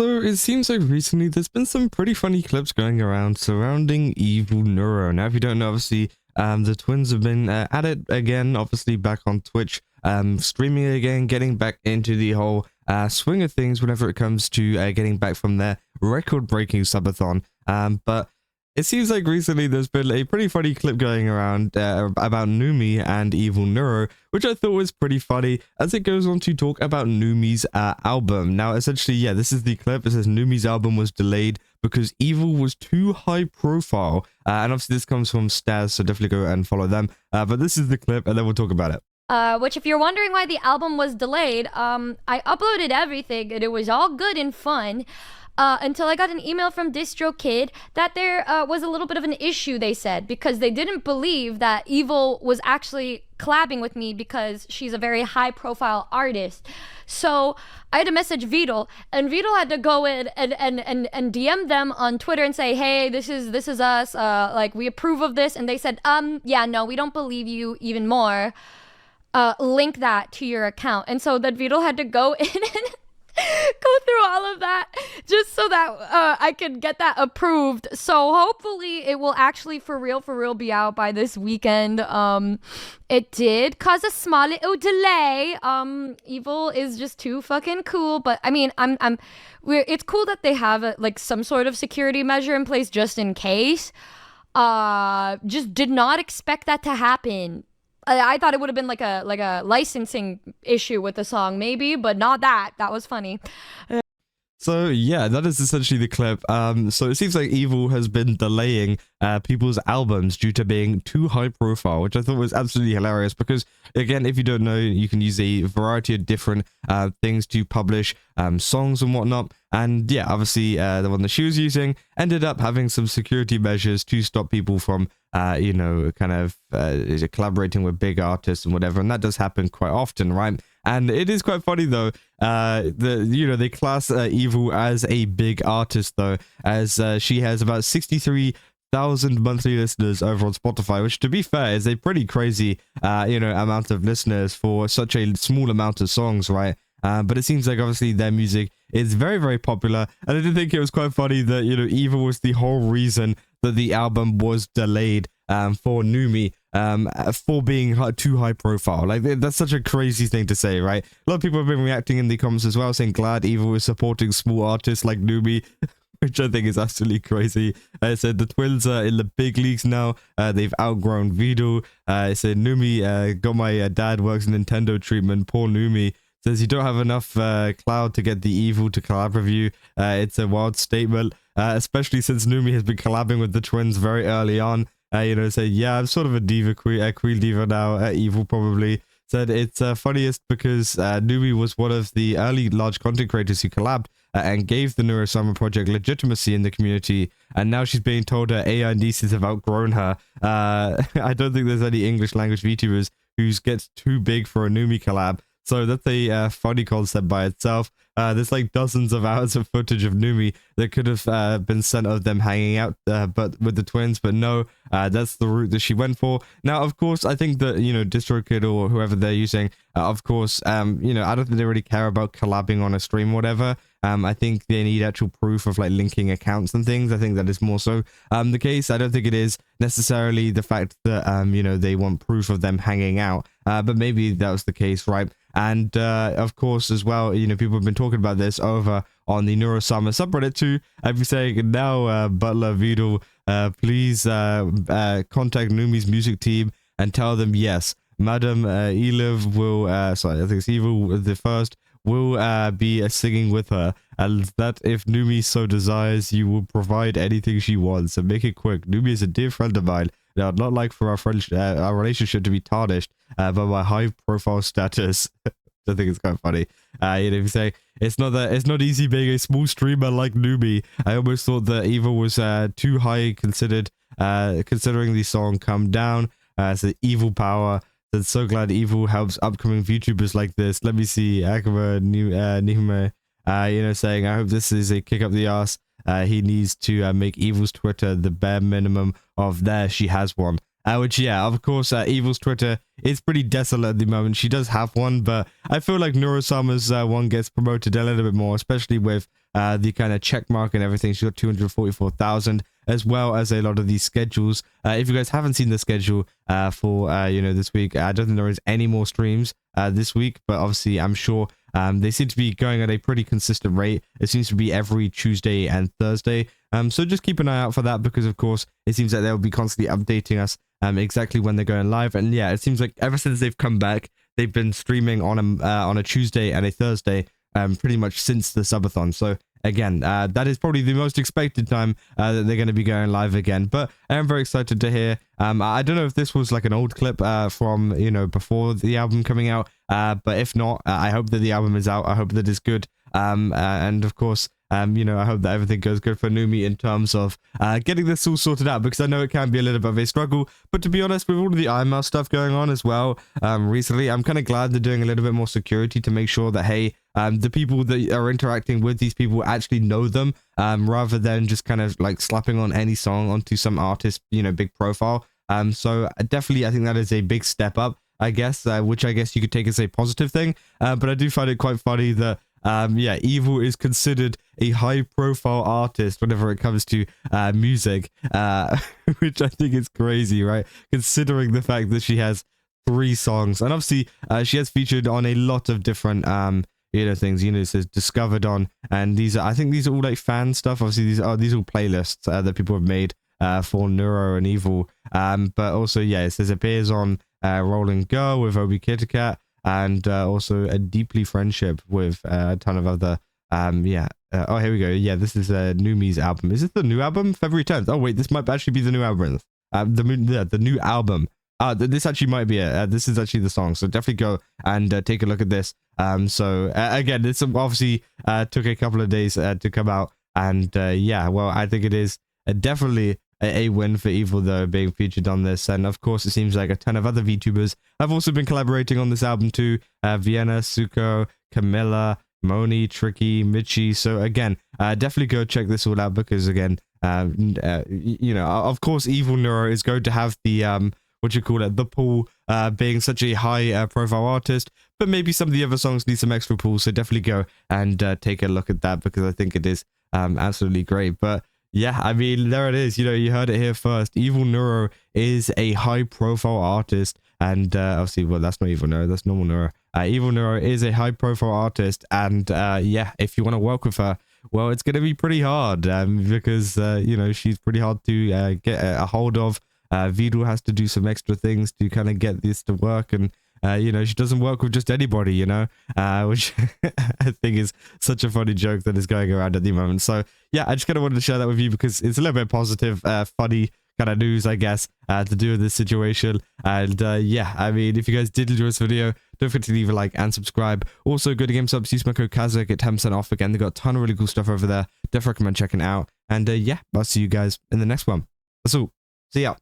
So it seems like recently there's been some pretty funny clips going around surrounding Evil Neuro. Now, if you don't know, obviously, the twins have been at it again, obviously back on Twitch, streaming again, getting back into the whole swing of things whenever it comes to getting back from their record-breaking subathon. But it seems like recently there's been a pretty funny clip going around about Numi and Evil Neuro, which I thought was pretty funny, as it goes on to talk about Numi's album. Now, essentially, yeah, this is the clip. It says Numi's album was delayed because Evil was too high profile. And obviously this comes from Staz, so definitely go and follow them. But this is the clip, and then we'll talk about it. Which, if you're wondering why the album was delayed, I uploaded everything and it was all good and fun. Until I got an email from DistroKid that there was a little bit of an issue, they said, because they didn't believe that Evil was actually collabing with me because she's a very high-profile artist. So I had to message Vedal, and Vedal had to go in and DM them on Twitter and say, hey, this is us, like, we approve of this. And they said, yeah, no, we don't believe you even more. Link that to your account. And so then Vedal had to go in and go through all of that just so that I could get that approved. So hopefully it will actually for real be out by this weekend. It did cause a small little delay. Evil is just too fucking cool, but I mean, it's cool that they have like some sort of security measure in place just in case. Just did not expect that to happen. I thought it would have been like a licensing issue with the song, maybe, but not that. That was funny. So yeah, that is essentially the clip. So it seems like Evil has been delaying people's albums due to being too high profile, which I thought was absolutely hilarious because, again, if you don't know, you can use a variety of different things to publish songs and whatnot. And yeah, obviously the one that she was using ended up having some security measures to stop people from, you know, kind of collaborating with big artists and whatever. And that does happen quite often, right? And it is quite funny though, they class Evil as a big artist though, as she has about 63,000 monthly listeners over on Spotify, which to be fair is a pretty crazy, amount of listeners for such a small amount of songs, right? But it seems like obviously their music is very, very popular. And I did think it was quite funny that, Evil was the whole reason that the album was delayed for Numi, for being too high profile. Like, that's such a crazy thing to say, right? A lot of people have been reacting in the comments as well, saying glad Evil is supporting small artists like Numi, which I think is absolutely crazy. I said the twins are in the big leagues now. They've outgrown Vedal. I said Numi got my dad works Nintendo treatment. Poor Numi. Says you don't have enough cloud to get the Evil to collab with you. It's a wild statement, especially since Numi has been collabing with the twins very early on. Say, yeah, I'm sort of a diva queen, a queen diva now. Evil probably said it's funniest because Numi was one of the early large content creators who collabed and gave the Neuro Sama project legitimacy in the community. And now she's being told her AI nieces have outgrown her. I don't think there's any English language VTubers who gets too big for a Numi collab. So that's a funny concept by itself. There's like dozens of hours of footage of Numi that could have been sent of them hanging out but with the twins, but no, that's the route that she went for. Now, of course, I think that, DistroKid or whoever they're using, of course, I don't think they really care about collabing on a stream or whatever. I think they need actual proof of like linking accounts and things. I think that is more so the case. I don't think it is necessarily the fact that, they want proof of them hanging out, but maybe that was the case, right? And of course, as well, people have been talking about this over on the Neuro Sama subreddit too. I've been saying now, Butler, Vedal, please contact Numi's music team and tell them yes, Madam Eliv will, I think it's Evil the First, will be singing with her, and that if Numi so desires, you will provide anything she wants. And make it quick. Numi is a dear friend of mine. Now, I'd not like for our relationship to be tarnished by my high-profile status. I think it's kind of funny. If you say it's not easy being a small streamer like Numi. I almost thought that Evil was too high considered, considering the song "Come Down." So Evil power. I'm so glad Evil helps upcoming VTubers like this. Let me see, Akaba Nihmune, saying, I hope this is a kick up the ass. He needs to make Evil's Twitter the bare minimum of there. She has one. Which, yeah, of course, Evil's Twitter is pretty desolate at the moment. She does have one, but I feel like Neuro Sama's one gets promoted a little bit more, especially with the kind of check mark and everything. She's got 244,000, as well as a lot of these schedules. If you guys haven't seen the schedule for this week, I don't think there is any more streams this week, but obviously I'm sure they seem to be going at a pretty consistent rate. It seems to be every Tuesday and Thursday. So just keep an eye out for that, because of course it seems like they'll be constantly updating us exactly when they're going live. And yeah, it seems like ever since they've come back, they've been streaming on a Tuesday and a Thursday, pretty much since the subathon. So again, that is probably the most expected time that they're going to be going live again. But I am very excited to hear. I don't know if this was like an old clip from before the album coming out, but if not, I hope that the album is out. I hope that it's good. And of course, I hope that everything goes good for Numi in terms of getting this all sorted out, because I know it can be a little bit of a struggle. But to be honest, with all of the IML stuff going on as well recently, I'm kind of glad they're doing a little bit more security to make sure that, hey, the people that are interacting with these people actually know them, rather than just kind of like slapping on any song onto some artist, big profile. So definitely, I think that is a big step up, I guess, which I guess you could take as a positive thing. But I do find it quite funny that Evil is considered a high-profile artist whenever it comes to music, which I think is crazy, right? Considering the fact that she has 3 songs, and obviously she has featured on a lot of different things. It says discovered on, and I think these are all like fan stuff. Obviously, these are all playlists that people have made for Neuro and Evil. But also, yeah, it says appears on Rolling Girl with Obi Kitty Cat. And also a deeply friendship with a ton of other oh, here we go. Yeah, this is Numi's album. Is this the new album? February 10th. Oh wait, this might actually be the new album. The new album. This actually might be it. This is actually the song, so definitely go and take a look at this. Again, this obviously took a couple of days to come out, and well, I think it is definitely a win for Evil, though, being featured on this. And of course, it seems like a ton of other VTubers have also been collaborating on this album too. Vienna, Suko, Camilla, Moni, Tricky, Michi. So again, definitely go check this all out, because again, of course, Evil Neuro is going to have the the pull, being such a high profile artist, but maybe some of the other songs need some extra pull. So definitely go and take a look at that, because I think it is absolutely great. But yeah, I mean, there it is. You heard it here first. Evil Neuro is a high-profile artist, and obviously, well, that's not Evil Neuro, that's normal Neuro. Evil Neuro is a high-profile artist, and if you want to work with her, well, it's going to be pretty hard, because she's pretty hard to get a hold of. Vedal has to do some extra things to kind of get this to work, and she doesn't work with just anybody, which I think is such a funny joke that is going around at the moment. So yeah, I just kind of wanted to share that with you, because it's a little bit positive, funny kind of news, I guess, to do with this situation. And I mean, if you guys did enjoy this video, don't forget to leave a like and subscribe. Also, go to GameSubs, use my code Kazakh, get 10% off. Again, they've got a ton of really cool stuff over there. Definitely recommend checking it out. And I'll see you guys in the next one. That's all. See ya.